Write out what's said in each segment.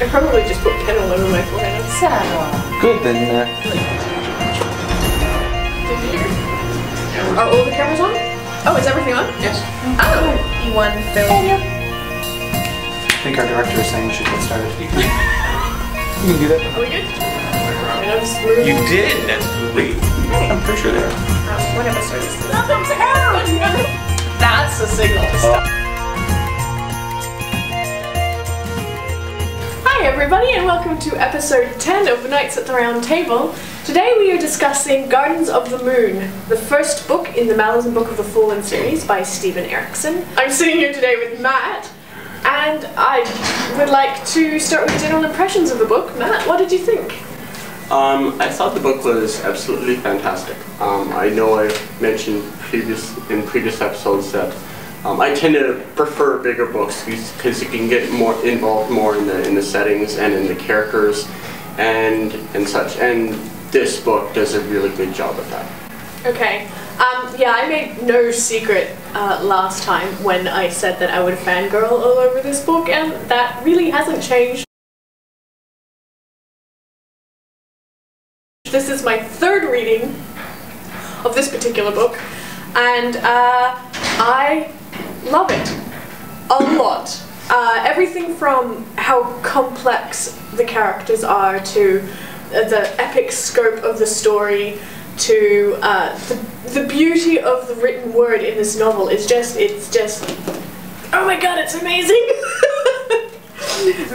I probably just put pen all over my forehead. Good, then. Are all the cameras on? Oh, is everything on? Yes. Oh! E1 film. I think our director is saying we should get started. You can do that. Are we good? You did! That's great. I'm pretty sure they are. What episode is this? That's the signal to stop. Hi everybody and welcome to episode 10 of Nights at the Round Table. Today we are discussing Gardens of the Moon, the first book in the Malazan Book of the Fallen series by Erikson. I'm sitting here today with Matt, and I would like to start with general impressions of the book. Matt, what did you think? I thought the book was absolutely fantastic. I know I've mentioned in previous episodes that I tend to prefer bigger books because you can get more involved in the settings and in the characters and such. And this book does a really good job of that. Okay. Yeah, I made no secret last time when I said that I would fangirl all over this book, and that really hasn't changed. This is my third reading of this particular book, and I love it a lot. Everything from how complex the characters are to the epic scope of the story to the beauty of the written word in this novel is just, oh my god, it's amazing!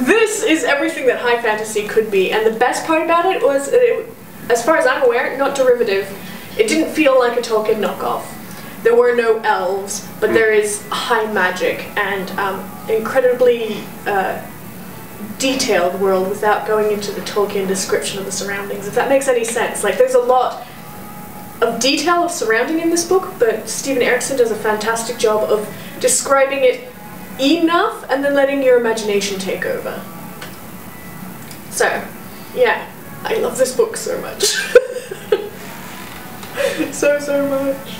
This is everything that high fantasy could be, and the best part about it was, as far as I'm aware, not derivative. It didn't feel like a Tolkien knockoff. There were no elves, but there is high magic and incredibly detailed world without going into the Tolkien description of the surroundings, if that makes any sense. Like, there's a lot of detail of surrounding in this book, but Erikson does a fantastic job of describing it enough and then letting your imagination take over. So, yeah, I love this book so much. so much.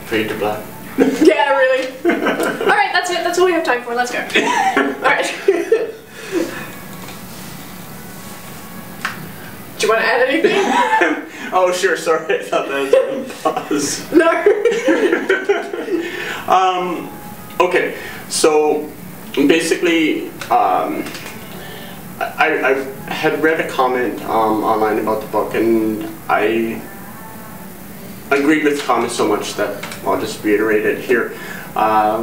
Fade to black. Yeah, really. Alright, that's it. That's all we have time for. Let's go. Alright. Do you want to add anything? Oh, sure. Sorry. I thought that was a pause. No. Okay. So, basically, I had read a comment online about the book, and I agreed with the comment so much that I'll just reiterate it here,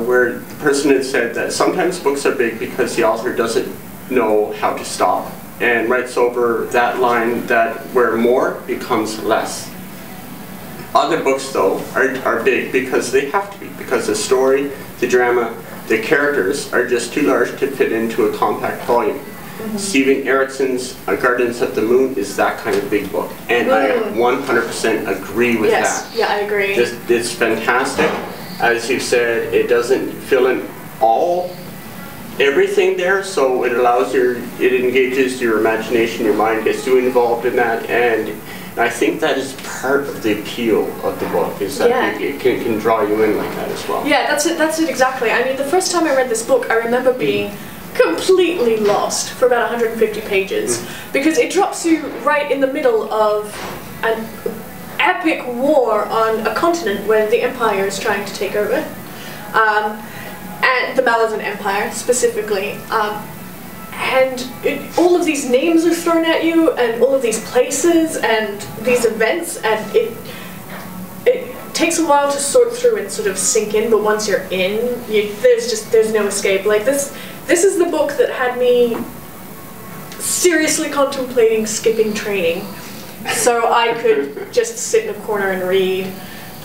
where the person had said that sometimes books are big because the author doesn't know how to stop, and writes over that line that where more becomes less. Other books, though, are big because they have to be, because the story, the drama, the characters are just too large to fit into a compact volume. Erikson's Gardens of the Moon is that kind of big book, and I 100% agree with that. Yeah, I agree. It's fantastic. As you said, it doesn't fill in everything there, so it allows it engages your imagination, your mind gets too involved in that, and I think that is part of the appeal of the book, is that it can draw you in like that as well. Yeah, that's it exactly. I mean, the first time I read this book, I remember being completely lost for about 150 pages because it drops you right in the middle of an epic war on a continent where the Empire is trying to take over, and the Malazan Empire specifically, and all of these names are thrown at you, and all of these places and these events, and it takes a while to sort through and sort of sink in, but once you're in, there's no escape. Like this is the book that had me seriously contemplating skipping training so I could just sit in a corner and read.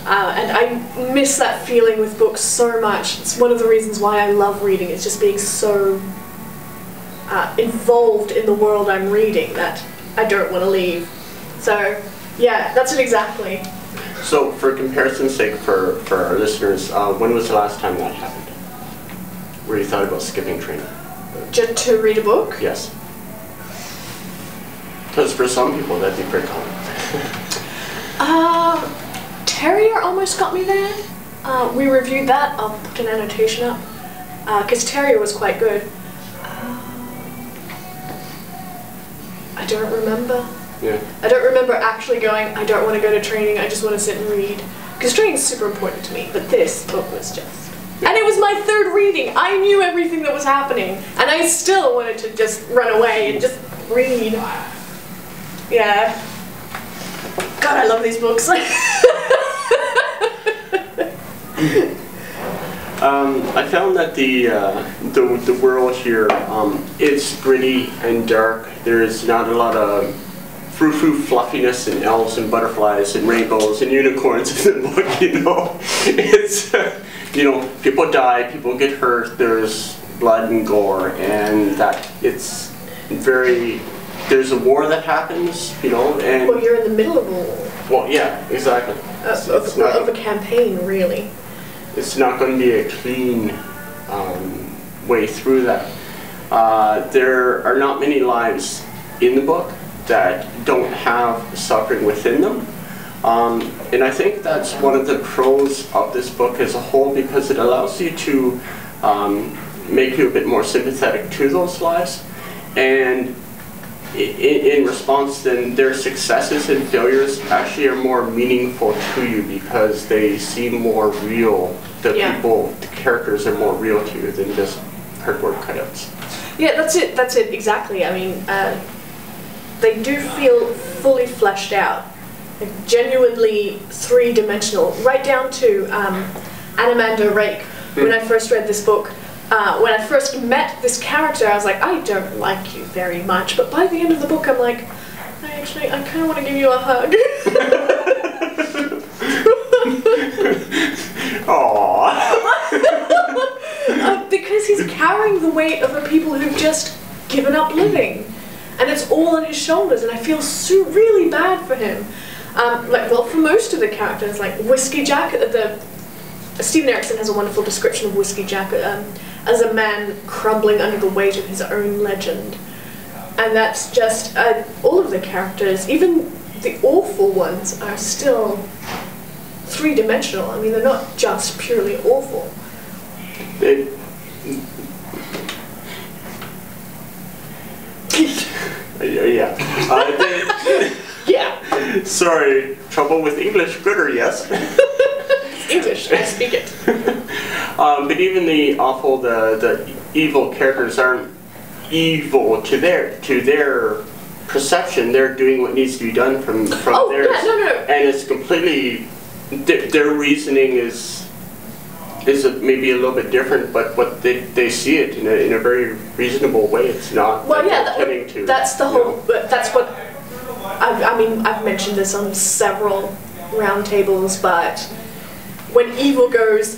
And I miss that feeling with books so much. It's one of the reasons why I love reading, is just being so involved in the world I'm reading that I don't want to leave. So, yeah, that's it exactly. So, for comparison's sake, for our listeners, when was the last time that happened? Where you thought about skipping training? Just to read a book? Yes. Because for some people that'd be pretty common. Carrière almost got me there. We reviewed that. I'll put an annotation up. Because Carrière was quite good. don't remember. Yeah. I don't remember actually going, I don't want to go to training, I just want to sit and read. Because training is super important to me, but this book was just... And it was my 3rd reading. I knew everything that was happening, and I still wanted to just run away and just read. Yeah. God, I love these books. I found that the world here, it's gritty and dark. There's not a lot of frou-frou fluffiness and elves and butterflies and rainbows and unicorns in the book, you know. It's, you know, people die, people get hurt, there's blood and gore, and that it's very, there's a war that happens, you know, and... Well, you're in the middle of a war. Well, yeah, exactly. Of a campaign, really. It's not going to be a clean way through that. There are not many lives in the book that don't have suffering within them. And I think that's one of the pros of this book as a whole, because it allows you to make you a bit more sympathetic to those lives. And in response, then their successes and failures actually are more meaningful to you because they seem more real. The people, the characters are more real to you than just cardboard cutouts. Yeah, that's it, exactly. I mean, they do feel fully fleshed out, like genuinely 3-dimensional, right down to Anamanda Rake. When I first read this book, when I first met this character, I was like, I don't like you very much, but by the end of the book I'm like, I kind of want to give you a hug. Aww. Because he's carrying the weight of the people who've just given up living. And it's all on his shoulders, and I feel really bad for him. For most of the characters, like Whiskey Jack, Steven Erikson has a wonderful description of Whiskey Jack as a man crumbling under the weight of his own legend. And that's just, all of the characters, even the awful ones, are still 3-dimensional. I mean, they're not just purely awful. Yeah. Yeah. Sorry, trouble with English, gooder, yes. English, I speak it. But even the awful, the evil characters aren't evil to their perception. They're doing what needs to be done from theirs. Yeah, no. And it's completely, their reasoning is maybe a little bit different, but what they see it in a very reasonable way. It's not. Well, yeah, that's the whole. That's what. I mean, I've mentioned this on several roundtables, but when evil goes,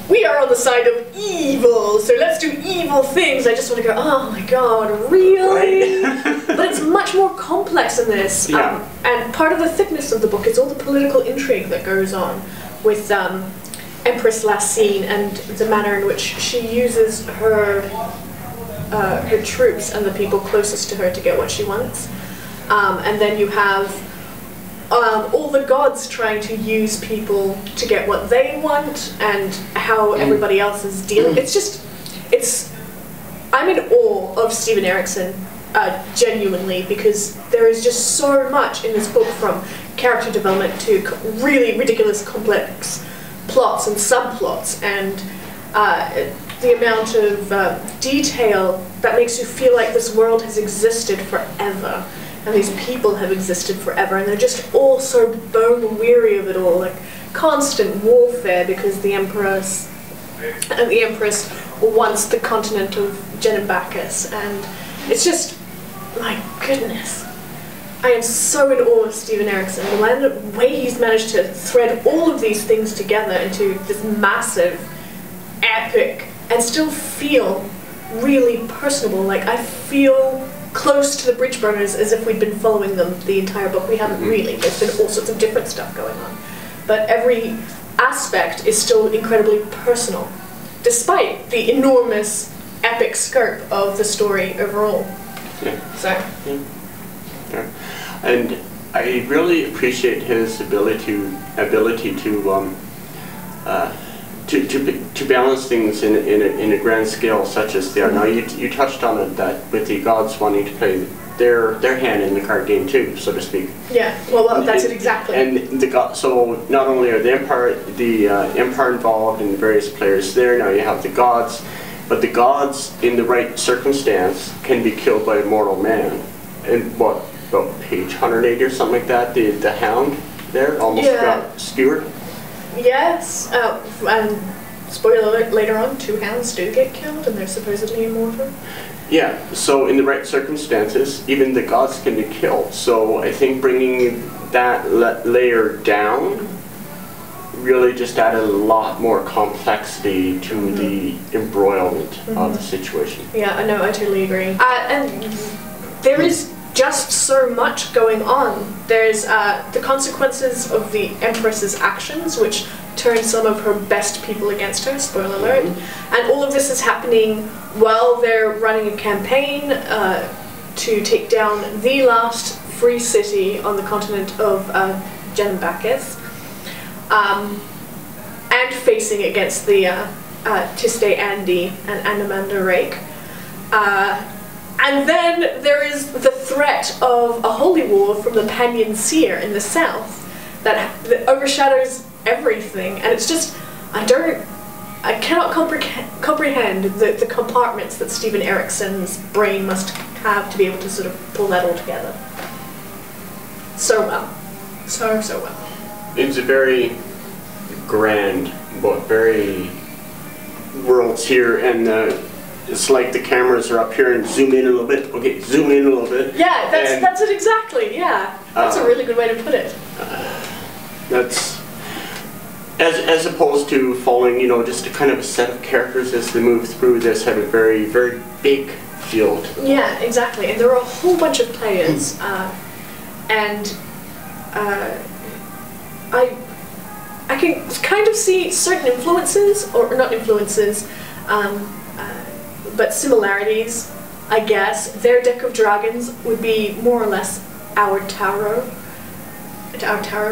we are on the side of evil, so let's do evil things. I just want to go, oh my god, really? Right? But it's much more complex than this. Yeah. And part of the thickness of the book is all the political intrigue that goes on with Empress Lacine and the manner in which she uses her troops and the people closest to her to get what she wants. And then you have all the gods trying to use people to get what they want, and how everybody else is dealing. I'm in awe of Steven Erikson, genuinely, because there is just so much in this book, from character development to really ridiculous, complex plots and subplots, and the amount of detail that makes you feel like this world has existed forever. And these people have existed forever, and they're just all so bone weary of it all, like constant warfare because the Empress wants the continent of Genebacchus, and it's just, my goodness. I am so in awe of Steven Erikson. The way he's managed to thread all of these things together into this massive, epic, and still feel really personable. Like, I feel close to the Bridge Burners as if we'd been following them the entire book. We haven't really. There's been all sorts of different stuff going on. But every aspect is still incredibly personal, despite the enormous epic scope of the story overall. Yeah. So. Yeah. Yeah. And I really appreciate his ability to to balance things in a grand scale such as they are. Now you touched on it, that with the gods wanting to play their hand in the card game too, so to speak. Yeah, well, that's it exactly. And so not only are the empire involved and the various players there, now you have the gods, but the gods in the right circumstance can be killed by a mortal man. And what, about page 180 or something like that, the hound there almost got skewered. Yes, and spoiler alert, later on, 2 hounds do get killed and they're supposedly immortal. Yeah, so in the right circumstances, even the gods can be killed. So I think bringing that layer down really just added a lot more complexity to the embroilment of the situation. Yeah, I know, I totally agree. And there is just so much going on. There's the consequences of the Empress's actions, which turn some of her best people against her, spoiler alert. And all of this is happening while they're running a campaign to take down the last free city on the continent of Genbakis, and facing against the Tiste Andi and Anamanda Rake. And then there is the threat of a holy war from the Panyan Seer in the south that overshadows everything, and it's just, I cannot comprehend the compartments that Stephen Erikson's brain must have to be able to sort of pull that all together. So well. So well. It's a very grand book, very worlds here, and it's like the cameras are up here and zoom in a little bit. Okay, zoom in a little bit. Yeah, that's it exactly, yeah. That's a really good way to put it. That's, as opposed to following, you know, just a kind of a set of characters as they move through this, had a very, very big field. Yeah, exactly, and there are a whole bunch of players, and I can kind of see certain influences, or not influences, but similarities, I guess. Their deck of dragons would be more or less our tarot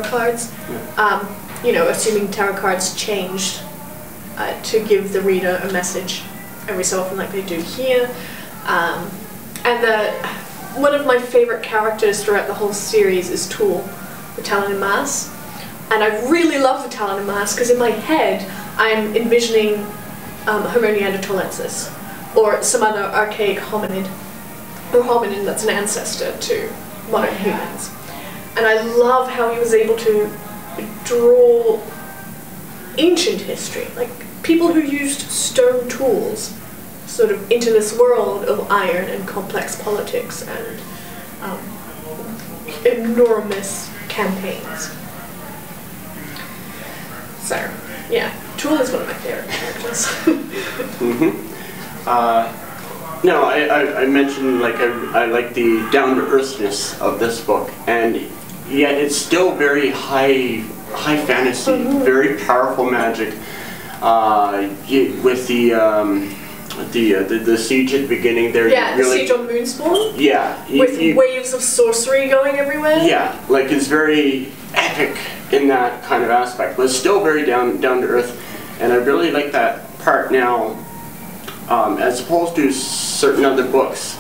cards. You know, assuming tarot cards changed to give the reader a message every so often like they do here. And one of my favorite characters throughout the whole series is Tool, the Talon in Mass. And I really love the Talon in Mass because in my head I'm envisioning Homo neanderthalensis, or some other archaic hominid, or hominin that's an ancestor to modern humans. And I love how he was able to draw ancient history, like people who used stone tools, sort of into this world of iron and complex politics and enormous campaigns. So, yeah, Tool is one of my favorite characters. No, I mentioned, like, I like the down-to-earthness of this book, and yet it's still very high fantasy, very powerful magic. With the siege at the beginning there. Yeah, the siege on Moonspawn. Yeah. With waves of sorcery going everywhere. Yeah, like it's very epic in that kind of aspect, but it's still very down to earth, and I really like that part now. As opposed to certain other books,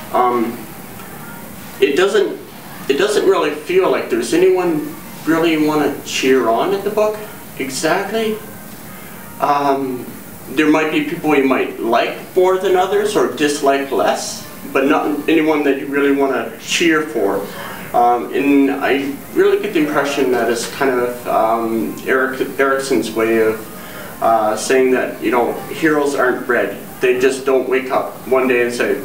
it doesn't really feel like there's anyone really you want to cheer on in the book exactly. There might be people you might like more than others or dislike less, but not anyone that you really want to cheer for. And I really get the impression that it's kind of Erikson's way of saying that, you know, heroes aren't bred. They just don't wake up one day and say,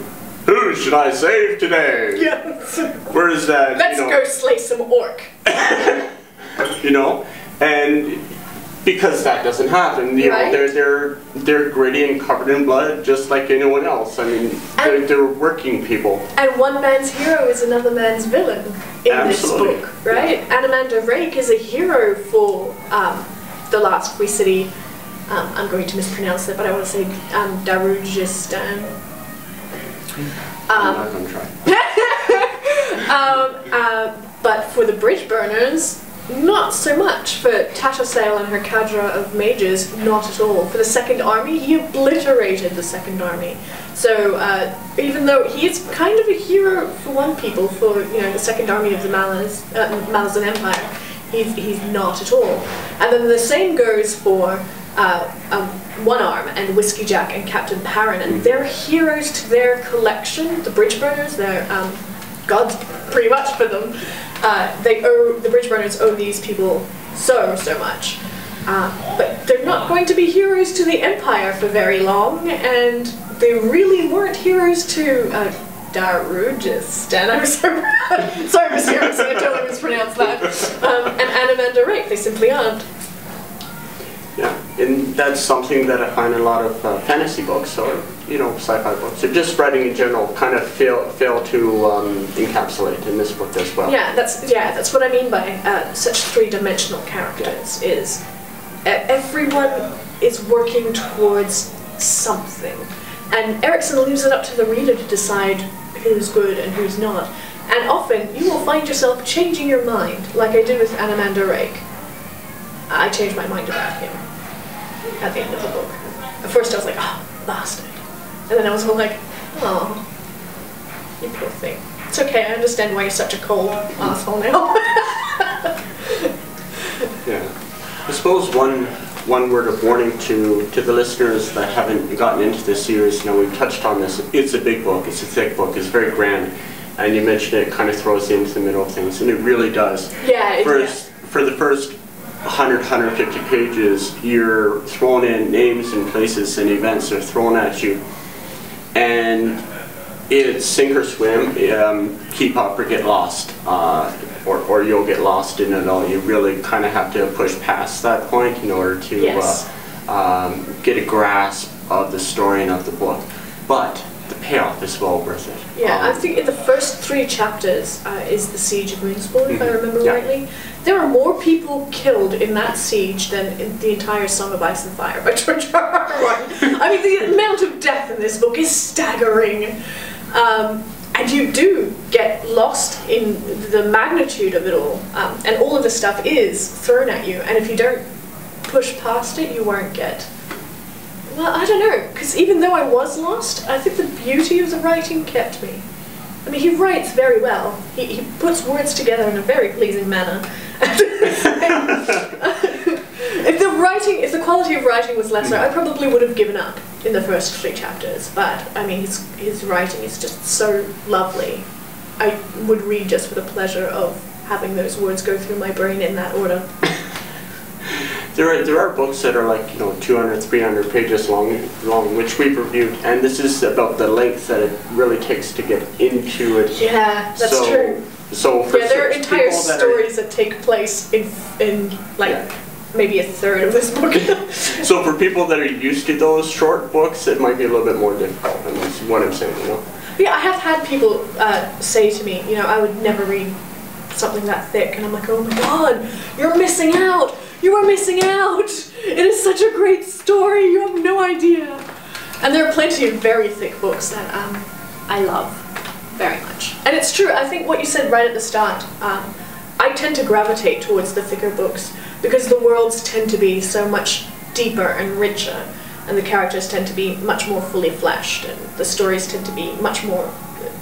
"Who should I save today?" Yes. Where is that? Let's go slay some orc. You know, and because that doesn't happen, you know, they're gritty and covered in blood, just like anyone else. I mean, they're working people. And one man's hero is another man's villain in this book, right? Yeah. Anamanda Rake is a hero for the last free city. I'm going to mispronounce it, but I want to say Darujistan. I'm not going to try. But for the Bridge Burners, Not so much. For Tattersail and her cadre of mages, not at all. For the Second Army, he obliterated the Second Army. So even though he is kind of a hero for one people, for the Second Army of the Malazan Empire, he's not at all. And then the same goes for One Arm and Whiskey Jack and Captain Perrin, and they're heroes to their collection. The Bridge Burners, they're gods pretty much for them. The Bridge Burners owe these people so much. But they're not going to be heroes to the Empire for very long, and they really weren't heroes to Darujistan. I'm so bad. Sorry, Miss Erikson, I totally mispronounced that. And Anamanda Rake, they simply aren't. Yeah, and that's something that I find in a lot of fantasy books or sci-fi books, or just writing in general, kind of fail to encapsulate in this book as well. Yeah, that's what I mean by such three-dimensional characters. Is everyone is working towards something, and Erikson leaves it up to the reader to decide who's good and who's not. And often you will find yourself changing your mind, like I did with Anamanda Rake. I changed my mind about him at the end of the book. At first I was like, oh, bastard. And then I was all like, oh, you poor thing. It's okay, I understand why you're such a cold asshole now. Yeah. I suppose one word of warning to the listeners that haven't gotten into this series, we've touched on this. It's a big book, it's a thick book, it's very grand. And you mentioned it kind of throws you into the middle of things, and it really does. Yeah, For the first 100, 150 pages, you're thrown in names and places and events are thrown at you. And it's sink or swim, keep up or get lost, or you'll get lost in it all. You really kind of have to push past that point in order to get a grasp of the story and of the book. But the payoff is well worth it. Yeah, I think in the first 3 chapters is the Siege of Moonspawn, if I remember rightly. There are more people killed in that siege than in the entire Song of Ice and Fire by George R.R. Martin. I mean, the amount of death in this book is staggering. And you do get lost in the magnitude of it all. And all of the stuff is thrown at you, and if you don't push past it, you won't get... Well, I don't know, because even though I was lost, I think the beauty of the writing kept me. I mean, he writes very well. He puts words together in a very pleasing manner. If the quality of writing was lesser, I probably would have given up in the first 3 chapters. But I mean, his writing is just so lovely. I would read just for the pleasure of having those words go through my brain in that order. There are books that are like 200, 300 pages long, which we've reviewed, and this is about the length that it really takes to get into it. Yeah, that's true. So for there are entire stories that take place in maybe a third of this book. So for people that are used to those short books, it might be a little bit more difficult. And that's what I'm saying, Yeah, I have had people say to me, I would never read something that thick, and I'm like, oh my god, you're missing out. You are missing out! It is such a great story, you have no idea. And there are plenty of very thick books that I love very much. And it's true, I think what you said right at the start, I tend to gravitate towards the thicker books because the worlds tend to be so much deeper and richer, and the characters tend to be much more fully fleshed, and the stories tend to be much more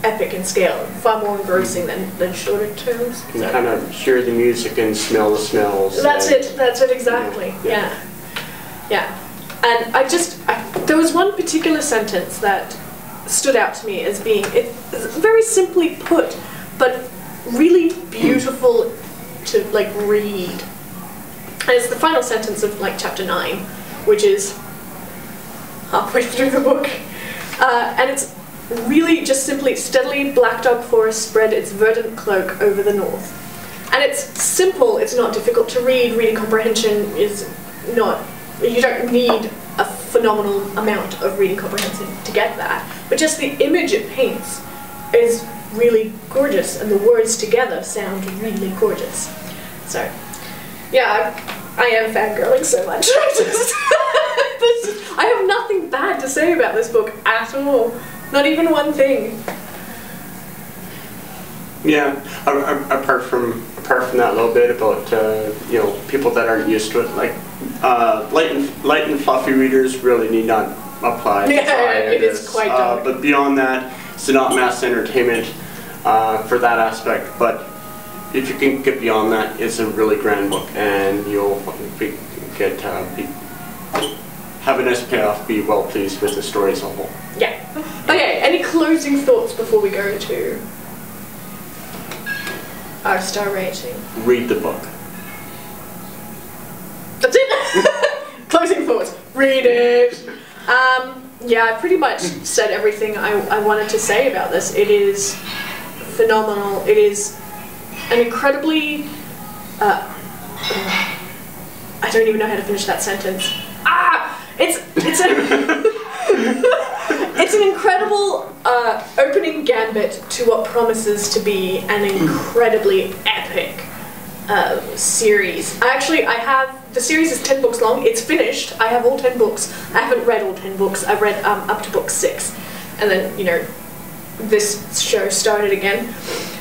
epic in scale, far more engrossing than shorter terms. You can kind of hear the music and smell the smells. That's it exactly, yeah. And there was one particular sentence that stood out to me as being, it's very simply put, but really beautiful to read. And it's the final sentence of chapter 9, which is halfway through the book. And it's really just simply, steadily Black Dog Forest spread its verdant cloak over the north. And it's simple, it's not difficult to read, reading comprehension is not, you don't need a phenomenal amount of reading comprehension to get that, but just the image it paints is really gorgeous, and the words together sound really gorgeous. So, yeah, I am fangirling so much. I have nothing bad to say about this book at all. Not even one thing. Yeah, apart apart from that little bit about you know, people that aren't used to it, like light and fluffy readers really need not apply. Yeah, it is quite dark. But beyond that, it's not mass entertainment for that aspect. But if you can get beyond that, it's a really grand book, and you'll have a nice payoff, be well pleased with the story as a whole. Yeah. Okay, any closing thoughts before we go to our star rating? Read the book. That's it! Closing thoughts. Read it! Yeah, I pretty much said everything I wanted to say about this. It is phenomenal. It is an incredibly... I don't even know how to finish that sentence. It's an incredible opening gambit to what promises to be an incredibly epic series. The series is 10 books long. It's finished. I have all 10 books. I haven't read all 10 books. I've read up to book 6, and then, you know, this show started again.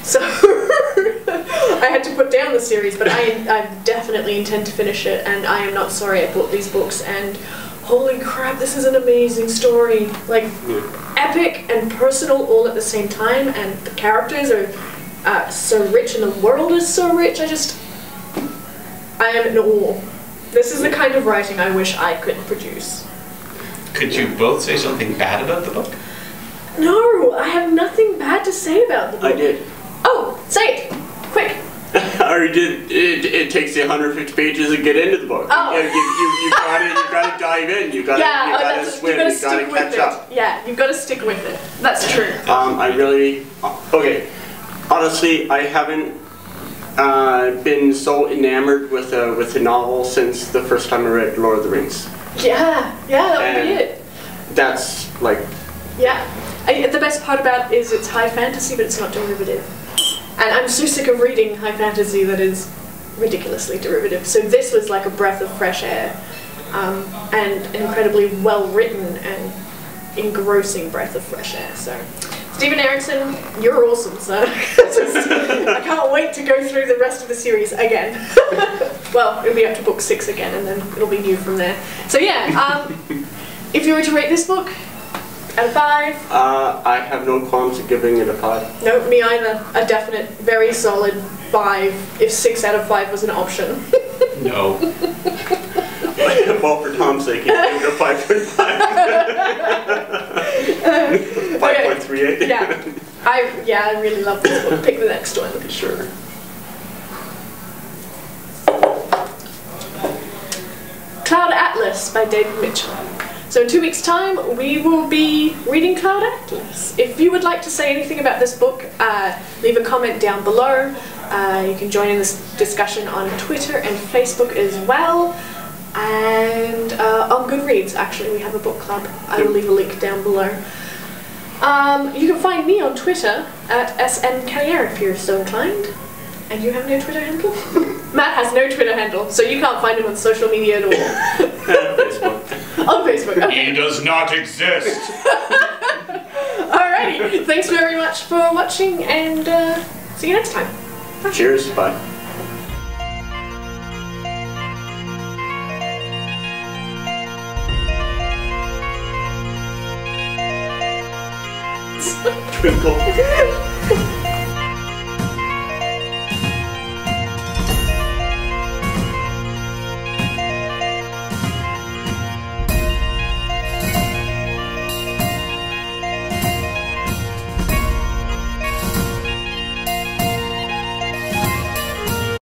So I had to put down the series, but I definitely intend to finish it, and I am not sorry I bought these books. And holy crap, this is an amazing story. Like, epic and personal all at the same time, and the characters are so rich, and the world is so rich. I am in awe. This is the kind of writing I wish I could produce. Could you both say something bad about the book? No, I have nothing bad to say about the book. I did. Oh, say it! Quick! I already did. It takes you 150 pages to get into the book. Oh. You gotta dive in. You gotta swim. You gotta catch up. Yeah, you've got to stick with it. That's true. Okay. Honestly, I haven't been so enamored with a novel since the first time I read Lord of the Rings. Yeah, that would be it. That's like... Yeah. The best part about it is it's high fantasy, but it's not derivative. And I'm so sick of reading high fantasy that is ridiculously derivative. So this was like a breath of fresh air, and an incredibly well written and engrossing breath of fresh air. So, Stephen Erikson, you're awesome, sir. I can't wait to go through the rest of the series again. Well, it'll be up to book 6 again, and then it'll be new from there. So yeah, if you were to rate this book out of 5? I have no qualms of giving it a 5. No, me either. A definite, very solid 5, if 6 out of 5 was an option. No. Well, for Tom's sake, you give it a 5.5. 5.38. Yeah. I really love this book. Pick the next one. Sure. Cloud Atlas by David Mitchell. So in 2 weeks' time, we will be reading Cloud Atlas. If you would like to say anything about this book, leave a comment down below. You can join in this discussion on Twitter and Facebook as well. And on Goodreads, actually, we have a book club. I will leave a link down below. You can find me on Twitter at Carrière if you're so inclined. And you have no Twitter handle? Matt has no Twitter handle, so you can't find him on social media at all. Facebook. On Facebook, okay. He does not exist! Alrighty, thanks very much for watching, and see you next time. Bye. Cheers, bye. Twinkle.